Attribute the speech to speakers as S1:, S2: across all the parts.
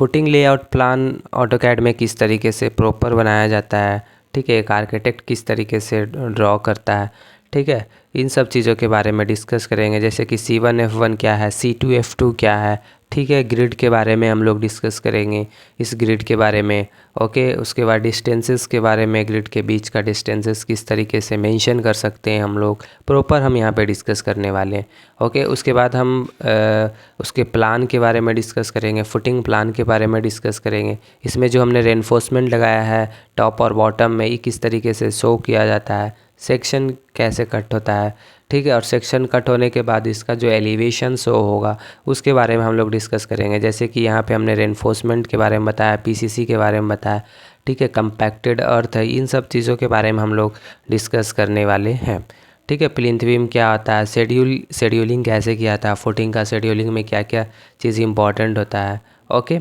S1: Footing layout plan AutoCAD में किस तरीके से प्रॉपर बनाया जाता है, ठीक है, एक आर्किटेक्ट किस तरीके से ड्रॉ करता है, ठीक है, इन सब चीज़ों के बारे में डिस्कस करेंगे। जैसे कि C1F1 क्या है, C2F2 क्या है, ठीक है, ग्रिड के बारे में हम लोग डिस्कस करेंगे, इस ग्रिड के बारे में। ओके, उसके बाद डिस्टेंसेस के बारे में, ग्रिड के बीच का डिस्टेंसेस किस तरीके से मेंशन कर सकते हैं हम लोग, प्रॉपर हम यहाँ पे डिस्कस करने वाले हैं। ओके, उसके बाद हम उसके प्लान के बारे में डिस्कस करेंगे, फुटिंग प्लान के बारे में डिस्कस करेंगे। इसमें जो हमने रेनफोर्समेंट लगाया है टॉप और बॉटम में, ये किस तरीके से शो किया जाता है, सेक्शन कैसे कट होता है, ठीक है, और सेक्शन कट होने के बाद इसका जो एलिवेशन शो होगा उसके बारे में हम लोग डिस्कस करेंगे। जैसे कि यहाँ पे हमने रेनफोर्समेंट के बारे में बताया, पीसीसी के बारे में बताया, ठीक है, कंपैक्टेड अर्थ है, इन सब चीज़ों के बारे में हम लोग डिस्कस करने वाले हैं। ठीक है, प्लिंथ बीम क्या होता है, शेड्यूलिंग कैसे किया था, फुटिंग का शेड्यूलिंग में क्या क्या चीज़ इंपॉर्टेंट होता है। ओके,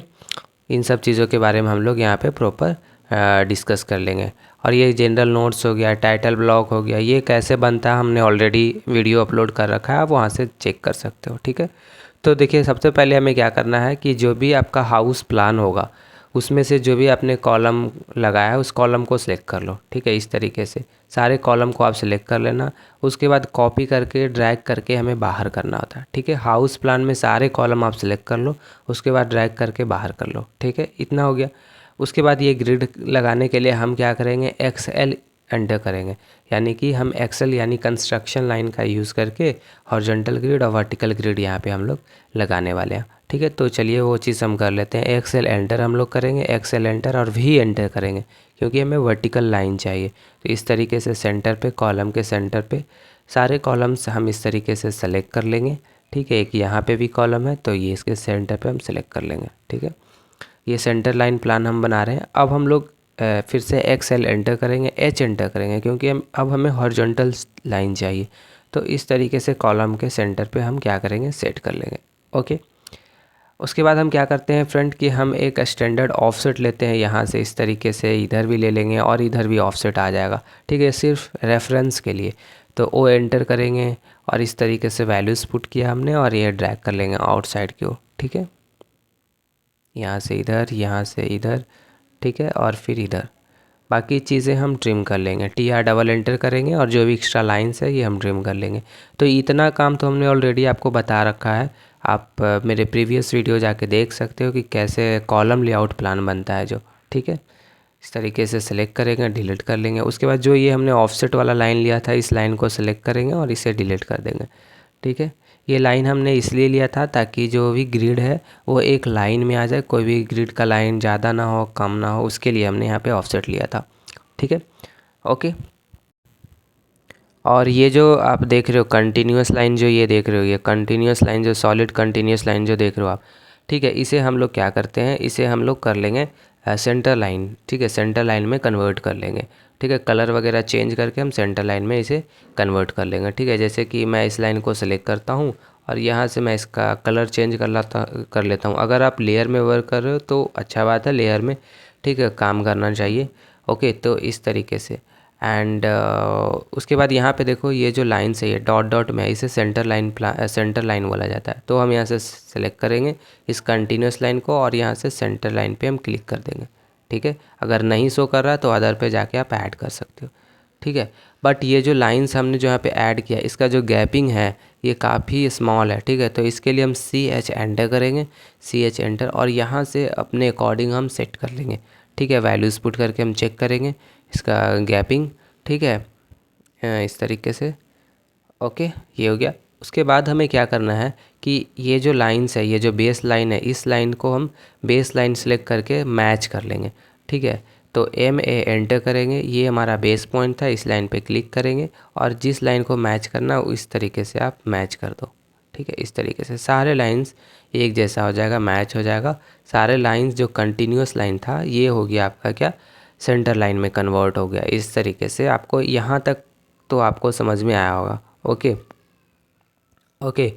S1: इन सब चीज़ों के बारे में हम लोग यहाँ पे प्रॉपर डिस्कस कर लेंगे। और ये जनरल नोट्स हो गया, टाइटल ब्लॉक हो गया, ये कैसे बनता है हमने ऑलरेडी वीडियो अपलोड कर रखा है, आप वहाँ से चेक कर सकते हो। ठीक है, तो देखिए सबसे पहले हमें क्या करना है कि जो भी आपका हाउस प्लान होगा उसमें से जो भी आपने कॉलम लगाया है उस कॉलम को सिलेक्ट कर लो। ठीक है, इस तरीके से सारे कॉलम को आप सिलेक्ट कर लेना। उसके बाद कॉपी करके ड्रैग करके हमें बाहर करना होता है। ठीक है, हाउस प्लान में सारे कॉलम आप सिलेक्ट कर लो, उसके बाद ड्रैग करके बाहर कर लो। ठीक है, इतना हो गया। उसके बाद ये ग्रिड लगाने के लिए हम क्या करेंगे, एक्सएल एंटर करेंगे, यानी कि हम एक्सेल यानी कंस्ट्रक्शन लाइन का यूज़ करके हॉरिजॉन्टल ग्रिड और वर्टिकल ग्रिड यहाँ पे हम लोग लगाने वाले हैं। ठीक है, तो चलिए वो चीज़ हम कर लेते हैं। एक्सेल एंटर हम लोग करेंगे, एक्सेल एंटर और वी एंटर करेंगे क्योंकि हमें वर्टिकल लाइन चाहिए। तो इस तरीके से सेंटर पे, कॉलम के सेंटर पे सारे कॉलम्स हम इस तरीके से सेलेक्ट कर लेंगे। ठीक है, एक यहाँ पे भी कॉलम है तो ये इसके सेंटर पे हम सेलेक्ट कर लेंगे। ठीक है, ये सेंटर लाइन प्लान हम बना रहे हैं। अब हम लोग फिर से एक्सेल एंटर करेंगे, एच एंटर करेंगे क्योंकि अब हमें हॉरिजॉन्टल लाइन चाहिए। तो इस तरीके से कॉलम के सेंटर पे हम क्या करेंगे, सेट कर लेंगे। ओके, उसके बाद हम क्या करते हैं फ्रेंड कि हम एक स्टैंडर्ड ऑफसेट लेते हैं, यहाँ से इस तरीके से इधर भी ले लेंगे और इधर भी ऑफसेट आ जाएगा। ठीक है, सिर्फ रेफरेंस के लिए। तो ओ एंटर करेंगे और इस तरीके से वैल्यूज़ पुट किया हमने और ये ड्रैग कर लेंगे आउटसाइड की ओर। ठीक है, यहाँ से इधर, यहाँ से इधर, ठीक है, और फिर इधर। बाकी चीज़ें हम ट्रिम कर लेंगे, TR डबल एंटर करेंगे और जो भी एक्स्ट्रा लाइंस है ये हम ट्रिम कर लेंगे। तो इतना काम तो हमने ऑलरेडी आपको बता रखा है। आप मेरे प्रीवियस वीडियो जाके देख सकते हो कि कैसे कॉलम लेआउट प्लान बनता है जो। ठीक है, इस तरीके से सिलेक्ट करेंगे, डिलीट कर लेंगे। उसके बाद जो ये हमने ऑफसेट वाला लाइन लिया था इस लाइन को सिलेक्ट करेंगे और इसे डिलीट कर देंगे। ठीक है, ये लाइन हमने इसलिए लिया था ताकि जो भी ग्रिड है वो एक लाइन में आ जाए, कोई भी ग्रिड का लाइन ज़्यादा ना हो कम ना हो, उसके लिए हमने यहाँ पे ऑफसेट लिया था। ठीक है, ओके। और ये जो आप देख रहे हो कंटिन्यूस लाइन, जो ये देख रहे हो, ये कंटिन्यूस लाइन जो सॉलिड कंटिन्यूस लाइन जो देख रहे हो आप, ठीक है, इसे हम लोग क्या करते हैं, इसे हम लोग कर लेंगे सेंटर लाइन। ठीक है, सेंटर लाइन में कन्वर्ट कर लेंगे। ठीक है, कलर वगैरह चेंज करके हम सेंटर लाइन में इसे कन्वर्ट कर लेंगे। ठीक है, जैसे कि मैं इस लाइन को सिलेक्ट करता हूँ और यहाँ से मैं इसका कलर चेंज कर लेता हूँ। अगर आप लेयर में वर्क कर रहे हो तो अच्छा बात है, लेयर में ठीक है काम करना चाहिए। ओके, तो इस तरीके से एंड उसके बाद यहाँ पे देखो ये जो लाइन्स है ये डॉट डॉट में, इसे सेंटर लाइन बोला जाता है। तो हम यहाँ से सेलेक्ट करेंगे इस कंटिन्यूस लाइन को और यहाँ से सेंटर लाइन पे हम क्लिक कर देंगे। ठीक है, अगर नहीं शो कर रहा तो अदर पे जाके आप ऐड कर सकते हो। ठीक है, बट ये जो लाइन्स हमने जो यहाँ पे ऐड किया इसका जो गैपिंग है ये काफ़ी स्मॉल है। ठीक है, तो इसके लिए हम CH एंटर करेंगे, CH एंटर, और यहाँ से अपने अकॉर्डिंग हम सेट कर लेंगे। ठीक है, वैल्यूज़ पुट करके हम चेक करेंगे इसका गैपिंग। ठीक है, इस तरीके से। ओके, ये हो गया। उसके बाद हमें क्या करना है कि ये जो लाइन्स है, ये जो बेस लाइन है, इस लाइन को हम बेस लाइन सेलेक्ट करके मैच कर लेंगे। ठीक है, तो MA एंटर करेंगे, ये हमारा बेस पॉइंट था, इस लाइन पे क्लिक करेंगे और जिस लाइन को मैच करना है इस तरीके से आप मैच कर दो। ठीक है, इस तरीके से सारे लाइंस एक जैसा हो जाएगा, मैच हो जाएगा। सारे लाइंस जो कंटिन्यूस लाइन था ये हो गया आपका क्या, सेंटर लाइन में कन्वर्ट हो गया। इस तरीके से आपको यहाँ तक तो आपको समझ में आया होगा। ओके ओके,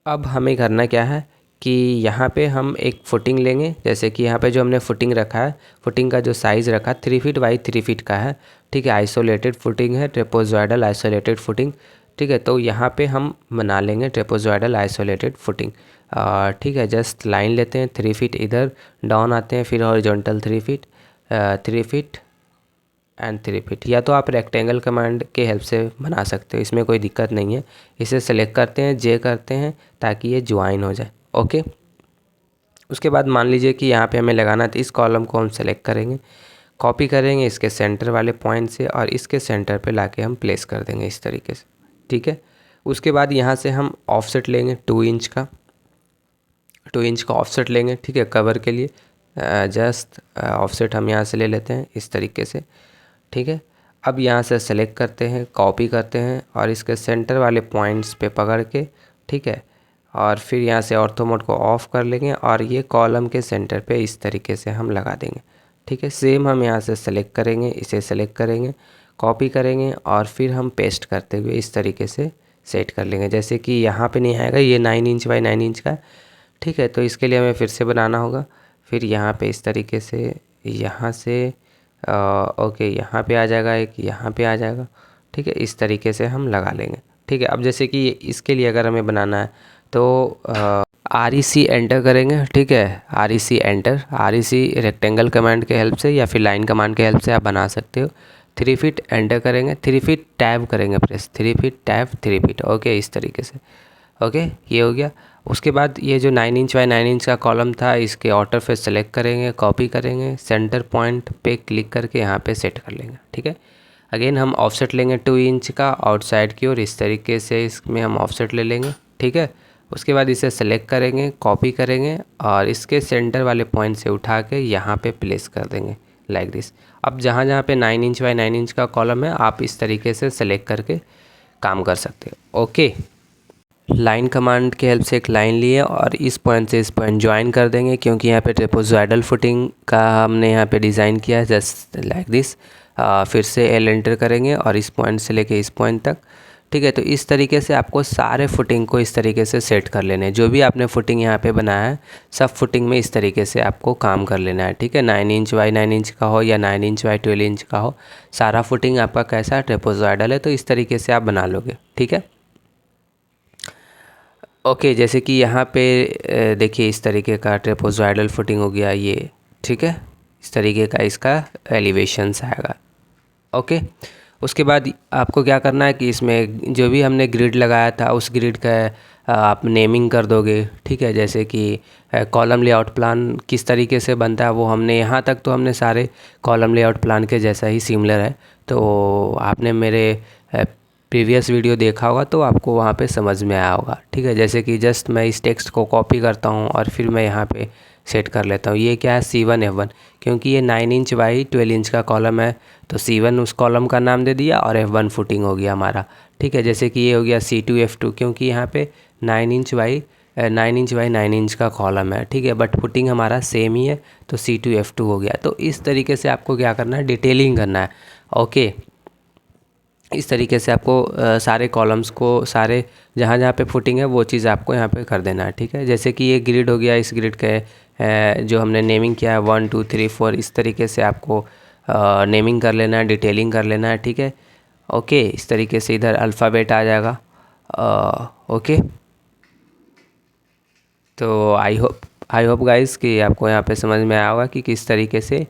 S1: अब हमें करना क्या है कि यहाँ पे हम एक फुटिंग लेंगे। जैसे कि यहाँ पे जो हमने फुटिंग रखा है, फुटिंग का जो साइज़ रखा 3 फीट बाई 3 फीट का है। ठीक है, आइसोलेटेड फुटिंग है, ट्रेपोजॉइडल आइसोलेटेड फुटिंग। ठीक है, तो यहाँ पे हम बना लेंगे ट्रेपोजॉइडल आइसोलेटेड फुटिंग। ठीक है, जस्ट लाइन लेते हैं 3 फीट इधर डाउन आते हैं, फिर horizontal 3 feet 3 feet and 3 feet. या तो आप रेक्टेंगल कमांड के हेल्प से बना सकते हो, इसमें कोई दिक्कत नहीं है। इसे सेलेक्ट करते हैं, जे करते हैं ताकि ये ज्वाइन हो जाए। ओके, उसके बाद मान लीजिए कि यहाँ पे हमें लगाना था, इस कॉलम को हम सेलेक्ट करेंगे, कॉपी करेंगे इसके सेंटर वाले पॉइंट से और इसके सेंटर पे लाके हम प्लेस कर देंगे इस तरीके से। ठीक है, उसके बाद यहाँ से हम ऑफसेट लेंगे 2 इंच का, 2 इंच का ऑफसेट लेंगे। ठीक है, कवर के लिए जस्ट ऑफसेट हम यहाँ से ले लेते हैं इस तरीके से। ठीक है, अब यहाँ से सेलेक्ट करते हैं, कॉपी करते हैं और इसके सेंटर वाले पॉइंट्स पे पकड़ के, ठीक है, और फिर यहाँ से ऑर्थो मोड को ऑफ कर लेंगे और ये कॉलम के सेंटर पे इस तरीके से हम लगा देंगे। ठीक है, सेम हम यहाँ से सेलेक्ट करेंगे, इसे सेलेक्ट करेंगे, कॉपी करेंगे और फिर हम पेस्ट करते हुए इस तरीके से सेट कर लेंगे। जैसे कि यहाँ पे नहीं आएगा, ये 9 इंच बाई 9 इंच का। ठीक है, तो इसके लिए हमें फिर से बनाना होगा। फिर यहाँ पे इस तरीके से, यहाँ से ओके यहाँ पे आ जाएगा, एक यहाँ पे आ जाएगा। ठीक है, इस तरीके से हम लगा लेंगे। ठीक है, अब जैसे कि इसके लिए अगर हमें बनाना है तो REC एंटर करेंगे। ठीक है, REC enter, REC rectangle command के हेल्प से या फिर लाइन कमांड के हेल्प से आप बना सकते हो। 3 फीट एंटर करेंगे, 3 फीट टैब करेंगे press, 3 feet tab 3 feet. Okay, इस तरीके से। ओके, ये हो गया। उसके बाद ये जो 9 इंच बाई 9 इंच का कॉलम था, इसके ऑर्डर पे सेलेक्ट करेंगे, कॉपी करेंगे, सेंटर पॉइंट पे क्लिक करके यहाँ पे सेट कर लेंगे। ठीक है, अगेन हम ऑफसेट लेंगे 2 इंच का आउटसाइड की ओर, इस तरीके से इसमें हम ऑफसेट ले लेंगे। ठीक है, उसके बाद इसे सेलेक्ट करेंगे, कॉपी करेंगे और इसके सेंटर वाले पॉइंट से उठा के यहाँ पे प्लेस कर देंगे लाइक दिस। अब जहाँ जहाँ पे 9 इंच बाई 9 इंच का कॉलम है, आप इस तरीके से सेलेक्ट करके काम कर सकते हो। ओके, लाइन कमांड के हेल्प से एक लाइन लिए और इस पॉइंट से इस पॉइंट ज्वाइन कर देंगे, क्योंकि यहाँ पे ट्रेपेजॉइडल फुटिंग का हमने यहाँ पे डिज़ाइन किया है जस्ट लाइक दिस। फिर से L एंटर करेंगे और इस पॉइंट से लेके इस पॉइंट तक। ठीक है, तो इस तरीके से आपको सारे फुटिंग को इस तरीके से सेट कर लेने हैं। जो भी आपने फुटिंग यहाँ पे बनाया है, सब फुटिंग में इस तरीके से आपको काम कर लेना है। ठीक है, 9 इंच बाई 9 इंच का हो या 9 इंच बाई 12 इंच का हो, सारा फुटिंग आपका कैसा ट्रेपेजॉइडल है, तो इस तरीके से आप बना लोगे। ठीक है, ओके, जैसे कि यहाँ पे देखिए इस तरीके का ट्रेपेजॉइडल फुटिंग हो गया ये। ठीक है, इस तरीके का इसका एलिवेशंस आएगा। ओके, उसके बाद आपको क्या करना है कि इसमें जो भी हमने ग्रिड लगाया था उस ग्रिड का आप नेमिंग कर दोगे। ठीक है, जैसे कि कॉलम लेआउट प्लान किस तरीके से बनता है वो हमने यहाँ तक तो हमने सारे कॉलम लेआउट प्लान के जैसा ही सिमिलर है। तो आपने मेरे प्रीवियस वीडियो देखा होगा तो आपको वहाँ पे समझ में आया होगा। ठीक है, जैसे कि जस्ट मैं इस टेक्स्ट को कॉपी करता हूँ और फिर मैं यहाँ पे सेट कर लेता हूँ। ये क्या है, C1 F1, क्योंकि ये 9 इंच बाई 12 इंच का कॉलम है तो C1 उस कॉलम का नाम दे दिया और F1 फुटिंग हो गया हमारा। ठीक है, जैसे कि ये हो गया C2 F2, क्योंकि यहाँ पे 9 इंच बाई 9 इंच का कॉलम है। ठीक है, बट फुटिंग हमारा सेम ही है तो C2 F2 हो गया। तो इस तरीके से आपको क्या करना है, डिटेलिंग करना है। ओके, इस तरीके से आपको सारे कॉलम्स को, सारे जहाँ जहाँ पे फुटिंग है वो चीज़ आपको यहाँ पे कर देना है। ठीक है, जैसे कि ये ग्रिड हो गया, इस ग्रिड के जो हमने नेमिंग किया है 1 2 3 4, इस तरीके से आपको नेमिंग कर लेना है, डिटेलिंग कर लेना है। ठीक है, ओके, इस तरीके से इधर अल्फ़ाबेट आ जाएगा। ओके, तो आई होप गाइस कि आपको यहाँ पे समझ में आया होगा कि किस तरीके से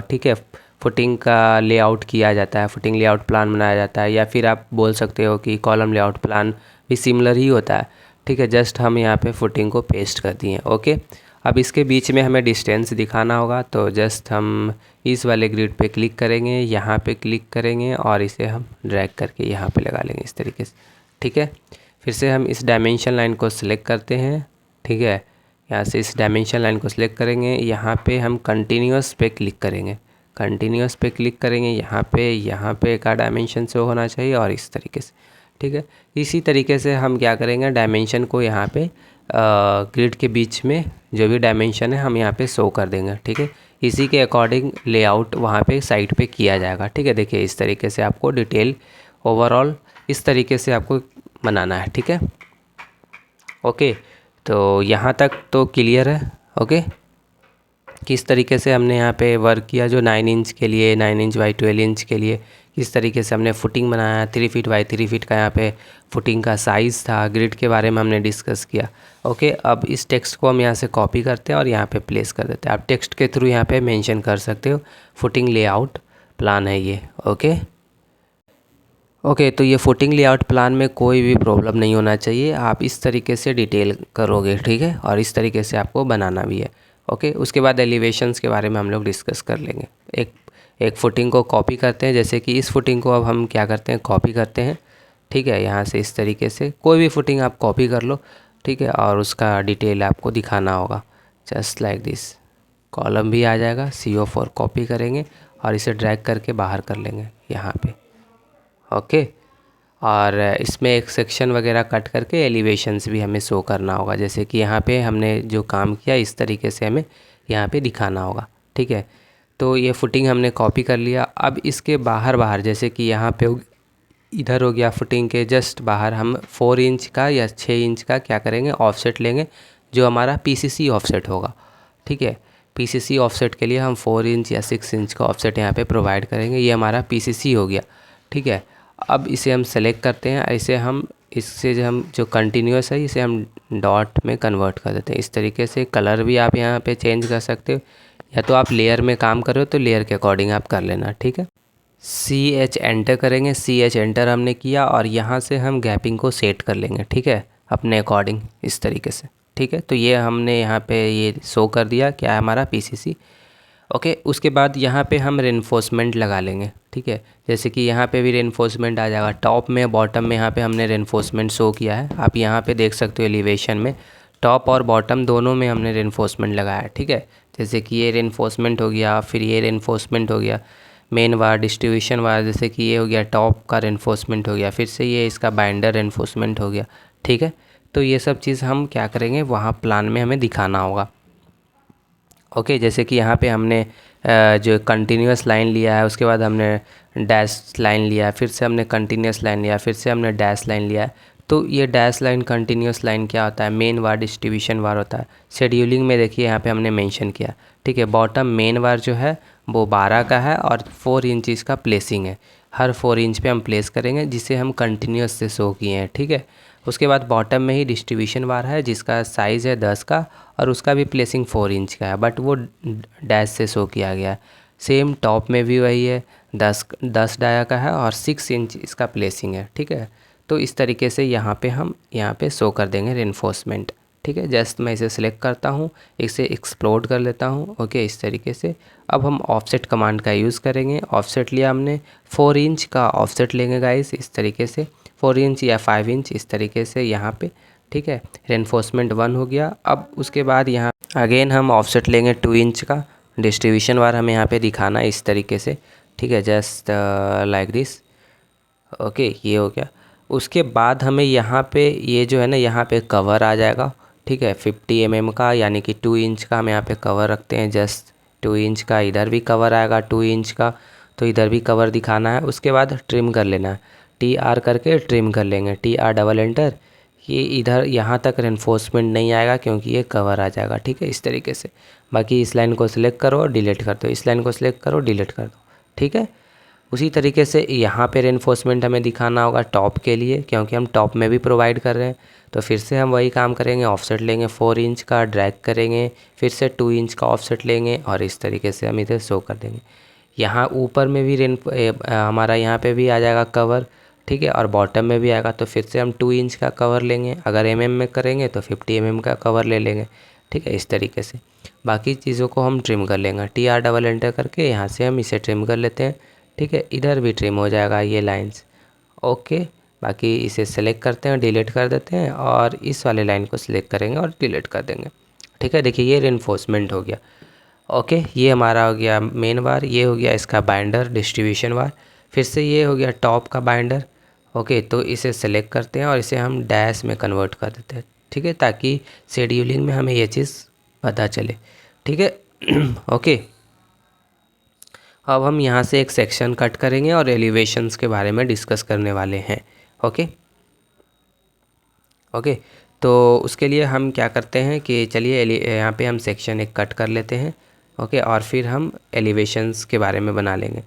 S1: ठीक है फुटिंग का लेआउट किया जाता है, फुटिंग लेआउट प्लान बनाया जाता है, या फिर आप बोल सकते हो कि कॉलम लेआउट प्लान भी सिमिलर ही होता है। ठीक है, जस्ट हम यहाँ पे फुटिंग को पेस्ट कर दिए। ओके, अब इसके बीच में हमें डिस्टेंस दिखाना होगा तो जस्ट हम इस वाले ग्रिड पे क्लिक करेंगे, यहाँ पे क्लिक करेंगे और इसे हम ड्रैग करके यहाँ पे लगा लेंगे इस तरीके से। ठीक है, फिर से हम इस डायमेंशन लाइन को सिलेक्ट करते हैं। ठीक है, यहाँ से इस डायमेंशन लाइन को सिलेक्ट करेंगे, यहाँ पे हम कंटिन्यूस पे क्लिक करेंगे, कंटिन्यूस पे क्लिक करेंगे, यहाँ पे का डायमेंशन शो होना चाहिए और इस तरीके से। ठीक है, इसी तरीके से हम क्या करेंगे, डायमेंशन को यहाँ पे ग्रिड के बीच में जो भी डायमेंशन है हम यहाँ पे शो कर देंगे। ठीक है, इसी के अकॉर्डिंग लेआउट वहाँ पे साइड पे किया जाएगा। ठीक है, देखिए इस तरीके से आपको डिटेल ओवरऑल इस तरीके से आपको बनाना है। ठीक है, ओके, तो यहाँ तक तो क्लियर है। ओके, किस तरीके से हमने यहाँ पे वर्क किया, जो 9 इंच के लिए, 9 इंच बाई 12 इंच के लिए किस तरीके से हमने फुटिंग बनाया, 3 फीट बाई 3 फीट का यहाँ पे फुटिंग का साइज़ था, ग्रिड के बारे में हमने डिस्कस किया। ओके, अब इस टेक्स्ट को हम यहाँ से कॉपी करते हैं और यहाँ पे प्लेस कर देते हैं। आप टेक्स्ट के थ्रू यहाँ पे मेंशन कर सकते हो फुटिंग लेआउट प्लान है ये। ओके, तो ये फुटिंग लेआउट प्लान में कोई भी प्रॉब्लम नहीं होना चाहिए। आप इस तरीके से डिटेल करोगे, ठीक है, और इस तरीके से आपको बनाना भी है। ओके, उसके बाद एलिवेशंस के बारे में हम लोग डिस्कस कर लेंगे। एक फुटिंग को कॉपी करते हैं, जैसे कि इस फुटिंग को अब हम क्या करते हैं, कॉपी करते हैं, ठीक है। यहाँ से इस तरीके से कोई भी फुटिंग आप कॉपी कर लो, ठीक है, और उसका डिटेल आपको दिखाना होगा जस्ट लाइक दिस। कॉलम भी आ जाएगा, CO4 कॉपी करेंगे और इसे ड्रैग करके बाहर कर लेंगे यहाँ पे। ओके, और इसमें एक सेक्शन वगैरह कट करके एलिवेशंस भी हमें शो करना होगा, जैसे कि यहाँ पे हमने जो काम किया इस तरीके से हमें यहाँ पे दिखाना होगा, ठीक है। तो ये फुटिंग हमने कॉपी कर लिया। अब इसके बाहर जैसे कि यहाँ पे इधर हो गया, फुटिंग के जस्ट बाहर हम 4 इंच का या 6 इंच का क्या करेंगे, ऑफसेट लेंगे, जो हमारा PCC ऑफसेट होगा, ठीक है। PCC ऑफसेट के लिए हम 4 इंच या 6 इंच का ऑफसेट यहाँ पे प्रोवाइड करेंगे। ये हमारा PCC हो गया, ठीक है। अब इसे हम सेलेक्ट करते हैं, इससे जो कंटिन्यूस है इसे हम डॉट में कन्वर्ट कर देते हैं इस तरीके से। कलर भी आप यहाँ पे चेंज कर सकते हो, या तो आप लेयर में काम करो तो लेयर के अकॉर्डिंग आप कर लेना, ठीक है। CH एंटर करेंगे, CH एंटर हमने किया और यहाँ से हम गैपिंग को सेट कर लेंगे, ठीक है, अपने अकॉर्डिंग इस तरीके से, ठीक है। तो ये हमने यहाँ पे ये शो कर दिया क्या है हमारा PCC। ओके, उसके बाद यहाँ पे हम रेनफोर्समेंट लगा लेंगे, ठीक है। जैसे कि यहाँ पे भी रेनफोर्समेंट आ जाएगा, टॉप में बॉटम में यहाँ पे हमने रेनफोर्समेंट शो किया है। आप यहाँ पे देख सकते हो एलिवेशन में टॉप और बॉटम दोनों में हमने रेनफोर्समेंट लगाया है, ठीक है। जैसे कि ये रेनफोर्समेंट हो गया, फिर ये रेनफोर्समेंट हो गया, मेन वार, डिस्ट्रीब्यूशन वार, जैसे कि ये हो गया टॉप का रेनफोर्समेंट हो गया, फिर से ये इसका बाइंडर रेनफोर्समेंट हो गया, ठीक है। तो ये सब चीज़ हम क्या करेंगे, वहाँ प्लान में हमें दिखाना होगा। ओके, जैसे कि यहाँ पे हमने जो कंटिन्यूस लाइन लिया है, उसके बाद हमने डैश लाइन लिया है, फिर से हमने कंटिन्यूस लाइन लिया, फिर से हमने डैश लाइन लिया है। तो ये डैश लाइन, कंटिन्यूस लाइन क्या होता है, मेन वार, डिस्ट्रीब्यूशन वार होता है। शेड्यूलिंग में देखिए यहाँ पे हमने मेंशन किया, ठीक है। बॉटम मेन वार जो है वो 12 का है और 4 इंच इसका प्लेसिंग है। हर 4 इंच पे हम प्लेस करेंगे, जिसे हम कंटिन्यूस से शो किए हैं, ठीक है। उसके बाद बॉटम में ही डिस्ट्रीब्यूशन वार है, जिसका साइज़ है 10 का और उसका भी प्लेसिंग 4 इंच का है, बट वो डैश से शो किया गया है। सेम टॉप में भी वही है, 10 डाया का है और 6 इंच इसका प्लेसिंग है, ठीक है। तो इस तरीके से यहाँ पे हम यहाँ पे शो कर देंगे रेनफोर्समेंट, ठीक है। जस्ट मैं इसे सिलेक्ट करता हूँ, इसे एक्सप्लोड कर लेता हूँ, ओके, इस तरीके से। अब हम ऑफसेट कमांड का यूज़ करेंगे। ऑफसेट लिया हमने, 4 इंच का ऑफसेट लेंगे गाइस, इस तरीके से 4 इंच या 5 इंच इस तरीके से यहाँ पे, ठीक है। रेनफोर्समेंट 1 हो गया। अब उसके बाद यहाँ अगेन हम ऑफसेट लेंगे 2 इंच का, डिस्ट्रीब्यूशन वार हमें यहाँ पे दिखाना है इस तरीके से, ठीक है, जस्ट लाइक दिस। ओके, ये हो गया। उसके बाद हमें यहाँ पे ये जो है ना, यहाँ पे कवर आ जाएगा, ठीक है, 50 mm का, यानी कि 2 इंच का हम यहाँ पे कवर रखते हैं, जस्ट 2 इंच का। इधर भी कवर आएगा 2 इंच का, तो इधर भी कवर दिखाना है। उसके बाद ट्रिम कर लेना है, TR करके ट्रिम कर लेंगे, TR डबल एंटर। ये इधर यहाँ तक रेनफोर्समेंट नहीं आएगा क्योंकि ये कवर आ जाएगा, ठीक है, इस तरीके से। बाकी इस लाइन को सिलेक्ट करो और डिलीट कर दो, इस लाइन को सिलेक्ट करो, डिलीट कर दो, ठीक है। उसी तरीके से यहाँ पे रेनफोर्समेंट हमें दिखाना होगा टॉप के लिए, क्योंकि हम टॉप में भी प्रोवाइड कर रहे हैं। तो फिर से हम वही काम करेंगे, ऑफसेट लेंगे 4 इंच का, ड्रैग करेंगे, फिर से 2 इंच का ऑफसेट लेंगे और इस तरीके से हम इधर शो कर देंगे। यहाँ ऊपर में भी हमारा यहाँ पे भी आ जाएगा कवर, ठीक है, और बॉटम में भी आएगा। तो फिर से हम 2 इंच का कवर लेंगे, अगर में करेंगे तो 50 का कवर ले लेंगे, ठीक है, इस तरीके से। बाकी चीज़ों को हम ट्रिम कर लेंगे, TR डबल एंटर करके यहाँ से हम इसे ट्रिम कर लेते हैं, ठीक है। इधर भी ट्रिम हो जाएगा ये लाइंस, ओके। बाकी इसे सेलेक्ट करते हैं, डिलीट कर देते हैं और इस वाले लाइन को सिलेक्ट करेंगे और डिलीट कर देंगे, ठीक है। देखिए ये रेनफोर्समेंट हो गया, ओके। ये हमारा हो गया मेन वार, ये हो गया इसका बाइंडर, डिस्ट्रीब्यूशन वार, फिर से ये हो गया टॉप का बाइंडर, ओके। तो इसे सेलेक्ट करते हैं और इसे हम डैश में कन्वर्ट कर देते हैं, ठीक है, ताकि शेड्यूलिंग में हमें ये चीज़ पता चले, ठीक है। ओके, अब हम यहाँ से एक सेक्शन कट करेंगे और एलिवेशंस के बारे में डिस्कस करने वाले हैं, ओके। ओके, तो उसके लिए हम क्या करते हैं कि चलिए यहाँ पे हम सेक्शन एक कट कर लेते हैं, ओके, और फिर हम एलिवेशंस के बारे में बना लेंगे।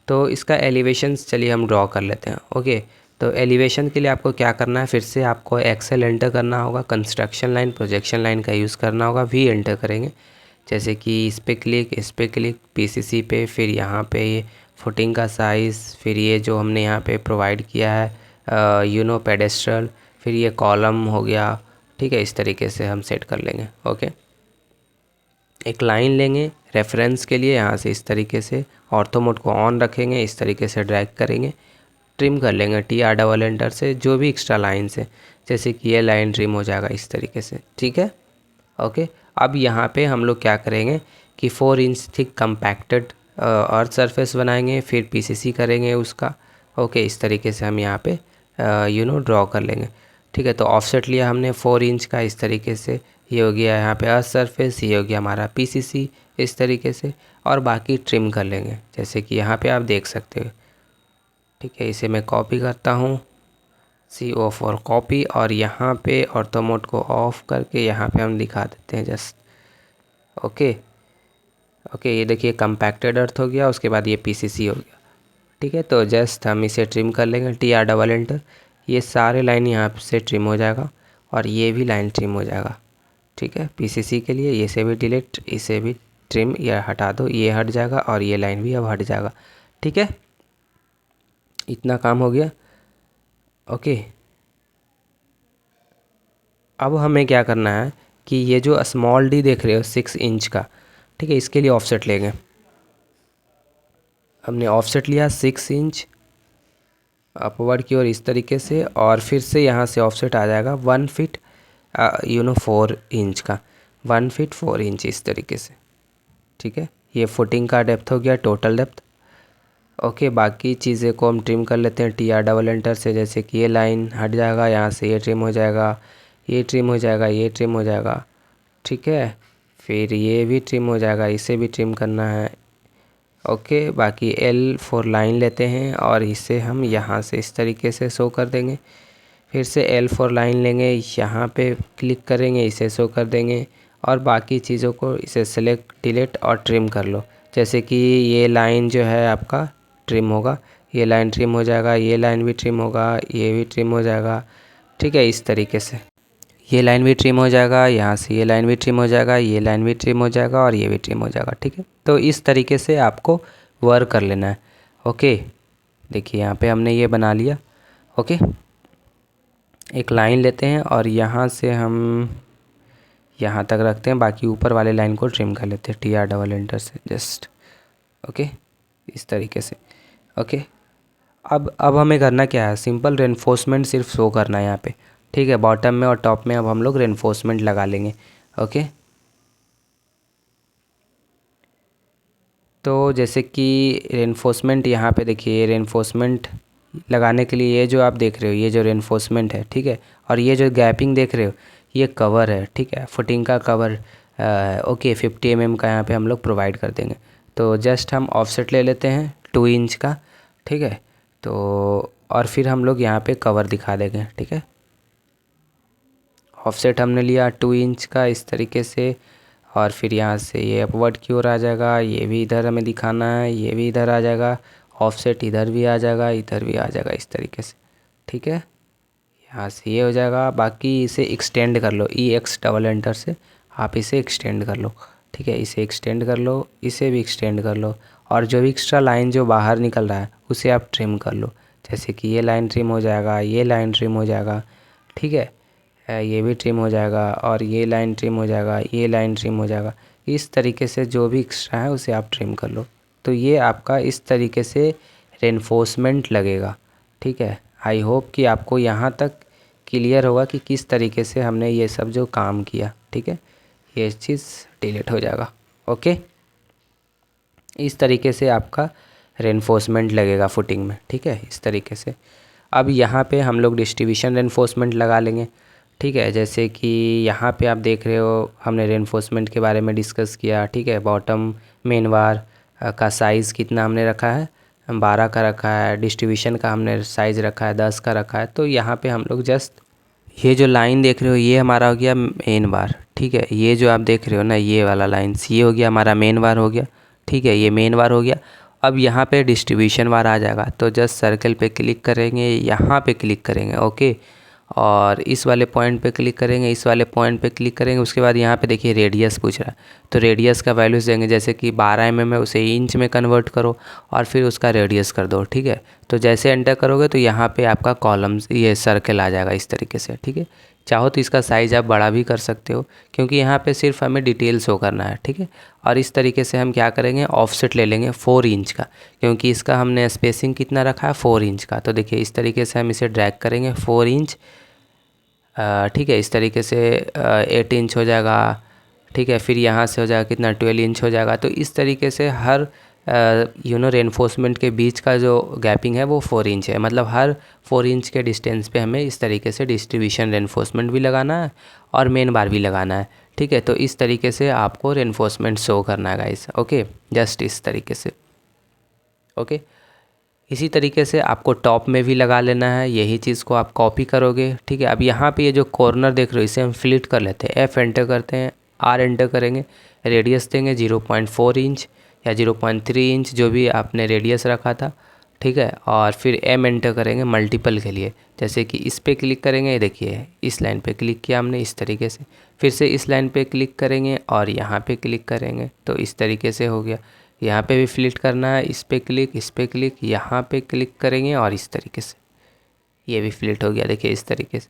S1: तो इसका एलिवेशंस चलिए हम ड्रॉ कर लेते हैं, ओके। तो एलिवेशन के लिए आपको क्या करना है, फिर से आपको एक्सेल एंटर करना होगा, कंस्ट्रक्शन लाइन प्रोजेक्शन लाइन का यूज़ करना होगा, वी एंटर करेंगे। जैसे कि इस पे क्लिक पीसीसी पे, फिर यहाँ पे ये फुटिंग का साइज़, फिर ये जो हमने यहाँ पे प्रोवाइड किया है पेडेस्ट्रल, फिर ये कॉलम हो गया, ठीक है। इस तरीके से हम सेट कर लेंगे। ओके, एक लाइन लेंगे रेफरेंस के लिए, यहाँ से इस तरीके से ऑर्थो मोड को ऑन रखेंगे, इस तरीके से ड्रैग करेंगे, ट्रिम कर लेंगे TR से जो भी एक्स्ट्रा लाइन्स है, जैसे कि ये लाइन ट्रिम हो जाएगा इस तरीके से, ठीक है। ओके, अब यहाँ पे हम लोग क्या करेंगे कि 4 inch thick compacted earth surface बनाएंगे, फिर पीसीसी करेंगे उसका। ओके, इस तरीके से हम यहाँ पे ड्रॉ कर लेंगे, ठीक है। तो ऑफसेट लिया हमने 4 इंच का, इस तरीके से ये हो गया यहाँ पे अर्थ सरफेस, ये हो गया हमारा पीसीसी इस तरीके से, और बाकी ट्रिम कर लेंगे जैसे कि यहाँ पे आप देख सकते हो, ठीक है। इसे मैं कॉपी करता हूँ, CO फॉर कॉपी, और यहाँ पे ऑर्थो मोड को ऑफ करके यहाँ पे हम दिखा देते हैं जस्ट। ओके, ये देखिए कम्पैक्टेड अर्थ हो गया, उसके बाद ये पीसीसी हो गया, ठीक है। तो जस्ट हम इसे ट्रिम कर लेंगे TR ये सारे लाइन यहाँ से ट्रिम हो जाएगा, और ये भी लाइन ट्रिम हो जाएगा, ठीक है। पीसीसी के लिए इसे भी डिलीट, इसे भी ट्रिम, या हटा दो, ये हट जाएगा, और ये लाइन भी अब हट जाएगा, ठीक है। इतना काम हो गया। ओके, अब हमें क्या करना है कि ये जो स्मॉल डी देख रहे हो 6 इंच का, ठीक है, इसके लिए ऑफसेट लेंगे। हमने ऑफसेट लिया 6 इंच अपवर्ड की ओर इस तरीके से, और फिर से यहाँ से ऑफसेट आ जाएगा 1 फीट 4 इंच का, 1 फीट 4 इंच इस तरीके से, ठीक है। ये फुटिंग का डेप्थ हो गया, टोटल डेप्थ। ओके, बाकी चीज़ें को हम ट्रिम कर लेते हैं TR से, जैसे कि ये लाइन हट जाएगा, यहाँ से ये ट्रिम हो जाएगा, ये ट्रिम हो जाएगा, ये ट्रिम हो जाएगा, ठीक है। फिर ये भी ट्रिम हो जाएगा, इसे भी ट्रिम करना है। ओके, बाकी L फॉर लाइन लेते हैं, और इसे हम यहाँ से इस तरीके से शो कर देंगे। फिर से L फॉर लाइन लेंगे, यहाँ पे क्लिक करेंगे, इसे शो कर देंगे, और बाकी चीज़ों को इसे सेलेक्ट, डिलीट और ट्रिम कर लो। जैसे कि ये लाइन जो है आपका ट्रिम होगा, ये लाइन ट्रिम हो जाएगा, ये लाइन भी ट्रिम होगा, ये भी ट्रिम हो जाएगा, ठीक है। इस तरीके से ये लाइन भी ट्रिम हो जाएगा, यहाँ से ये लाइन भी ट्रिम हो जाएगा, ये लाइन भी ट्रिम हो जाएगा, और ये भी ट्रिम हो जाएगा, ठीक है। तो इस तरीके से आपको वर्क कर लेना है। ओके, देखिए यहाँ पे हमने ये बना लिया। ओके, एक लाइन लेते हैं, और यहाँ से हम यहाँ तक रखते हैं, बाकी ऊपर वाले लाइन को ट्रिम कर लेते हैं TR से जस्ट। ओके, इस तरीके से। ओके, अब हमें करना क्या है, सिंपल रेनफोर्समेंट सिर्फ शो करना है यहाँ पे, ठीक है। बॉटम में और टॉप में अब हम लोग रेनफोर्समेंट लगा लेंगे। ओके, तो जैसे कि रेनफोर्समेंट यहाँ पे देखिए, रेनफोर्समेंट लगाने के लिए ये जो आप देख रहे हो, ये जो रेनफोर्समेंट है, ठीक है, और ये जो गैपिंग देख रहे हो, ये कवर है, ठीक है, फुटिंग का कवर। ओके, 50 mm का यहाँ पे हम लोग प्रोवाइड कर देंगे। तो जस्ट हम ऑफसेट ले लेते हैं 2 इंच का, ठीक है। तो और फिर हम लोग यहाँ पे कवर दिखा देंगे, ठीक है। ऑफसेट हमने लिया 2 इंच का इस तरीके से, और फिर यहाँ से ये अपवर्ड की ओर आ जाएगा, ये भी इधर हमें दिखाना है, ये भी इधर आ जाएगा, ऑफसेट इधर भी आ जाएगा, इधर भी आ जाएगा इस तरीके से, ठीक है। यहाँ से ये हो जाएगा, बाकी इसे एक्सटेंड कर लो, EX से आप इसे एक्सटेंड कर लो, ठीक है। इसे एक्सटेंड कर लो, इसे भी एक्सटेंड कर लो, और जो भी एक्स्ट्रा लाइन जो बाहर निकल रहा है उसे आप ट्रिम कर लो। जैसे कि ये लाइन ट्रिम हो जाएगा, ये लाइन ट्रिम हो जाएगा, ठीक है, ये भी ट्रिम हो जाएगा, और ये लाइन ट्रिम हो जाएगा, ये लाइन ट्रिम हो जाएगा। इस तरीके से जो भी एक्स्ट्रा है उसे आप ट्रिम कर लो। तो ये आपका इस तरीके से रेनफोर्समेंट लगेगा, ठीक है। आई होप कि आपको यहाँ तक क्लियर होगा कि किस तरीके से हमने ये सब जो काम किया, ठीक है। ये चीज़ डिलीट हो जाएगा। ओके, इस तरीके से आपका रेनफोर्समेंट लगेगा फुटिंग में, ठीक है, इस तरीके से। अब यहाँ पे हम लोग डिस्ट्रीब्यूशन रेनफोर्समेंट लगा लेंगे, ठीक है। जैसे कि यहाँ पे आप देख रहे हो, हमने रेनफोर्समेंट के बारे में डिस्कस किया, ठीक है। बॉटम मेन वार का साइज़ कितना हमने रखा है, 12 का रखा है। डिस्ट्रीब्यूशन का हमने साइज़ रखा है 10 का रखा है। तो यहाँ पे हम लोग जस्ट ये जो लाइन देख रहे हो, ये हमारा हो गया मेन वार, ठीक है। ये जो आप देख रहे हो ना, ये वाला लाइन्स, ये हो गया हमारा मेन वार हो गया, ठीक है, ये मेन वार हो गया। अब यहाँ पे डिस्ट्रीब्यूशन बार आ जाएगा, तो जस्ट सर्कल पे क्लिक करेंगे, यहाँ पे क्लिक करेंगे, ओके। और इस वाले पॉइंट पे क्लिक करेंगे, इस वाले पॉइंट पे क्लिक करेंगे। उसके बाद यहाँ पे देखिए रेडियस पूछ रहा है, तो रेडियस का वैल्यूज़ देंगे, जैसे कि 12 mm है उसे इंच में कन्वर्ट करो और फिर उसका रेडियस कर दो, ठीक है। तो जैसे एंटर करोगे तो यहाँ पे आपका कॉलम्स ये सर्कल आ जाएगा इस तरीके से, ठीक है। चाहो तो इसका साइज़ आप बड़ा भी कर सकते हो, क्योंकि यहाँ पे सिर्फ हमें डिटेल शो करना है, ठीक है। और इस तरीके से हम क्या करेंगे, ऑफसेट ले लेंगे 4 इंच का, क्योंकि इसका हमने स्पेसिंग कितना रखा है 4 इंच का। तो देखिए इस तरीके से हम इसे ड्रैग करेंगे 4 इंच, ठीक है। इस तरीके से 8 इंच हो जाएगा, ठीक है। फिर यहाँ से हो जाएगा कितना, 12 इंच हो जाएगा। तो इस तरीके से हर रेनफोर्समेंट के बीच का जो गैपिंग है वो 4 इंच है, मतलब हर 4 इंच के डिस्टेंस पे हमें इस तरीके से डिस्ट्रीब्यूशन रेनफोर्समेंट भी लगाना है और मेन बार भी लगाना है, ठीक है। तो इस तरीके से आपको रेनफोर्समेंट शो करना है गाइस, ओके, जस्ट इस तरीके से, ओके। इसी तरीके से आपको टॉप में भी लगा लेना है, यही चीज़ को आप कॉपी करोगे, ठीक है। अब यहाँ पे ये जो कॉर्नर देख रहे हो इसे हम फ्लिट कर लेते हैं, F एंटर करते हैं, R एंटर करेंगे, रेडियस देंगे 0.4 इंच या 0.3 इंच, जो भी आपने रेडियस रखा था, ठीक है। और फिर M एंटर करेंगे मल्टीपल के लिए, जैसे कि इस पर क्लिक करेंगे, ये देखिए इस लाइन पे क्लिक किया हमने इस तरीके से, फिर से इस लाइन पे क्लिक करेंगे और यहाँ पे क्लिक करेंगे, तो इस तरीके से हो गया। यहाँ पे भी फ्लिट करना है, इस पे क्लिक, इस पे क्लिक, यहाँ पे क्लिक करेंगे और इस तरीके से ये भी फ्लिट हो गया, देखिए इस तरीके से,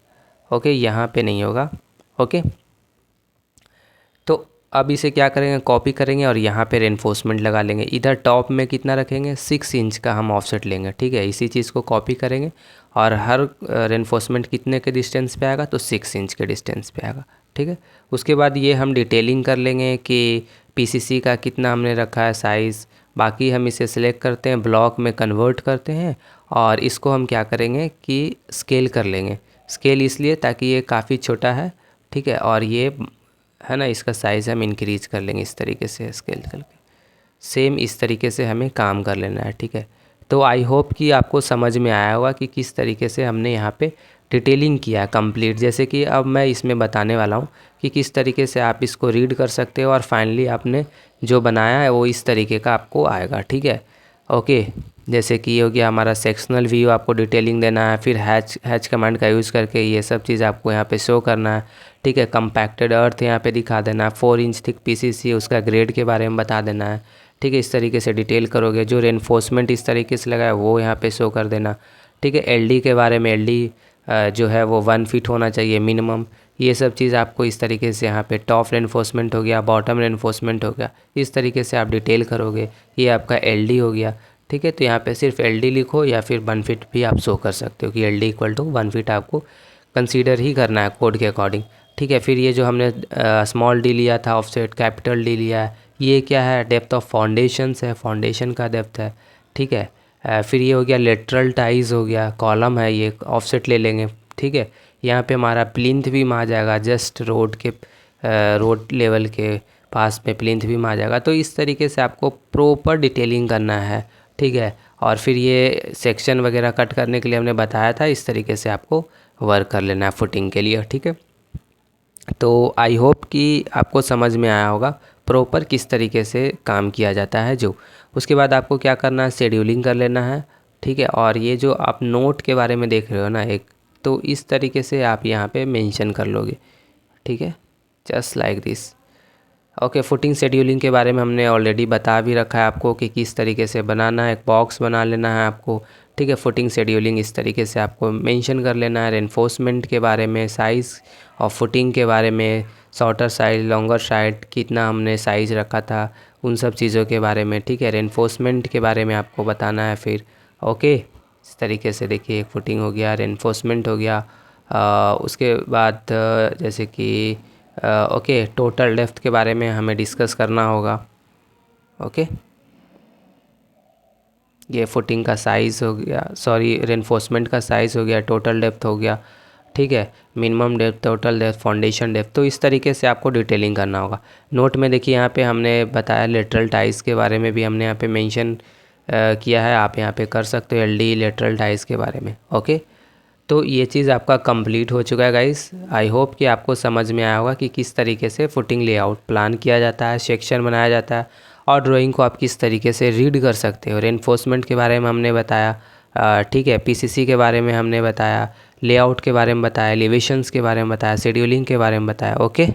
S1: ओके। यहाँ पे नहीं होगा, ओके। तो अब इसे क्या करेंगे, कॉपी करेंगे और यहाँ पे रेनफोर्समेंट लगा लेंगे। इधर टॉप में कितना रखेंगे, 6 इंच का हम ऑफसेट लेंगे, ठीक है। इसी चीज़ को कॉपी करेंगे और हर रेनफोर्समेंट कितने के डिस्टेंस पे आएगा, तो 6 इंच के डिस्टेंस पे आएगा, ठीक है। उसके बाद ये हम डिटेलिंग कर लेंगे कि पीसीसी का कितना हमने रखा है साइज़। बाकी हम इसे सिलेक्ट करते हैं, ब्लॉक में कन्वर्ट करते हैं और इसको हम क्या करेंगे कि स्केल कर लेंगे। स्केल इसलिए ताकि ये काफ़ी छोटा है, ठीक है, और ये है ना, इसका साइज़ हम इंक्रीज़ कर लेंगे इस तरीके से स्केल करके। सेम इस तरीके से हमें काम कर लेना है, ठीक है। तो आई होप कि आपको समझ में आया होगा कि किस तरीके से हमने यहाँ पे डिटेलिंग किया है कंप्लीट। जैसे कि अब मैं इसमें बताने वाला हूँ कि किस तरीके से आप इसको रीड कर सकते हो और फाइनली आपने जो बनाया है वो इस तरीके का आपको आएगा, ठीक है, ओके। जैसे कि ये हो गया हमारा सेक्शनल व्यू, आपको डिटेलिंग देना है, फिर हैच कमांड का यूज़ करके ये सब चीज़ आपको यहाँ पे शो करना है, ठीक है। कंपैक्टेड अर्थ यहाँ पे दिखा देना है, 4 इंच थिक पीसीसी, उसका ग्रेड के बारे में बता देना है, ठीक है। इस तरीके से डिटेल करोगे, जो रेनफोर्समेंट इस तरीके से लगा है वो यहाँ पे शो कर देना, ठीक है। एलडी के बारे में, एलडी जो है वो 1 फीट होना चाहिए मिनिमम। ये सब चीज़ आपको इस तरीके से यहाँ पे टॉप रेनफोर्समेंट हो गया, बॉटम रेनफोर्समेंट हो गया, इस तरीके से आप डिटेल करोगे। ये आपका एलडी हो गया, ठीक है। तो यहाँ पे सिर्फ एलडी लिखो या फिर 1 फीट भी आप शो कर सकते हो कि एलडी इक्वल टू 1 फीट आपको कंसीडर ही करना है कोड के अकॉर्डिंग, ठीक है। फिर ये जो हमने स्मॉल डी लिया था ऑफसेट, कैपिटल डी लिया है, ये क्या है, डेप्थ ऑफ फाउंडेशंस है, फाउंडेशन का डेप्थ है, ठीक है। फिर ये हो गया लेटरल टाइज हो गया, कॉलम है, ये ऑफसेट ले लेंगे, ठीक है। यहाँ पे हमारा प्लिंथ भी आ जाएगा, जस्ट रोड के रोड लेवल के पास में प्लिंथ भी आ जाएगा। तो इस तरीके से आपको प्रॉपर डिटेलिंग करना है, ठीक है। और फिर ये सेक्शन वगैरह कट करने के लिए हमने बताया था, इस तरीके से आपको वर्क कर लेना है फुटिंग के लिए, ठीक है। तो आई होप कि आपको समझ में आया होगा प्रॉपर किस तरीके से काम किया जाता है जो। उसके बाद आपको क्या करना है, शेड्यूलिंग कर लेना है, ठीक है। और ये जो आप नोट के बारे में देख रहे हो ना एक, तो इस तरीके से आप यहाँ पे मेंशन कर लोगे, ठीक है, just like this, okay. Footing scheduling के बारे में हमने ऑलरेडी बता भी रखा है आपको कि किस तरीके से बनाना है, एक बॉक्स बना लेना है आपको, ठीक है। फुटिंग शेड्यूलिंग इस तरीके से आपको मेंशन कर लेना है, रेनफोर्समेंट के बारे में, साइज़ और फुटिंग के बारे में, शॉर्टर साइड, लॉन्गर साइड, कितना हमने साइज़ रखा था, उन सब चीज़ों के बारे में, ठीक है। रेनफोर्समेंट के बारे में आपको बताना है फिर, ओके। इस तरीके से देखिए फुटिंग हो गया, रेनफोर्समेंट हो गया। उसके बाद जैसे कि ओके, टोटल डेप्थ के बारे में हमें डिस्कस करना होगा, ओके। ये फुटिंग का साइज़ हो गया, सॉरी रेनफोर्समेंट का साइज़ हो गया, टोटल डेप्थ हो गया, ठीक है, minimum depth, total depth, foundation depth. तो इस तरीके से आपको डिटेलिंग करना होगा। नोट में देखिए यहाँ पे हमने बताया लेटरल टाइज के बारे में भी हमने यहाँ पे मेंशन किया है, आप यहाँ पे कर सकते हो एलडी लेटरल टाइज के बारे में, ओके। तो ये चीज़ आपका कंप्लीट हो चुका है गाइस। आई होप कि आपको समझ में आया होगा कि किस तरीके से फुटिंग लेआउट प्लान किया जाता है, सेक्शन बनाया जाता है और ड्राइंग को आप किस तरीके से रीड कर सकते हो। रेनफोर्समेंट के बारे में हमने बताया, ठीक है। पीसीसी के बारे में हमने बताया, लेआउट के बारे में बताया, एलिवेशंस के बारे में बताया, शेड्यूलिंग के बारे में बताया। ओके।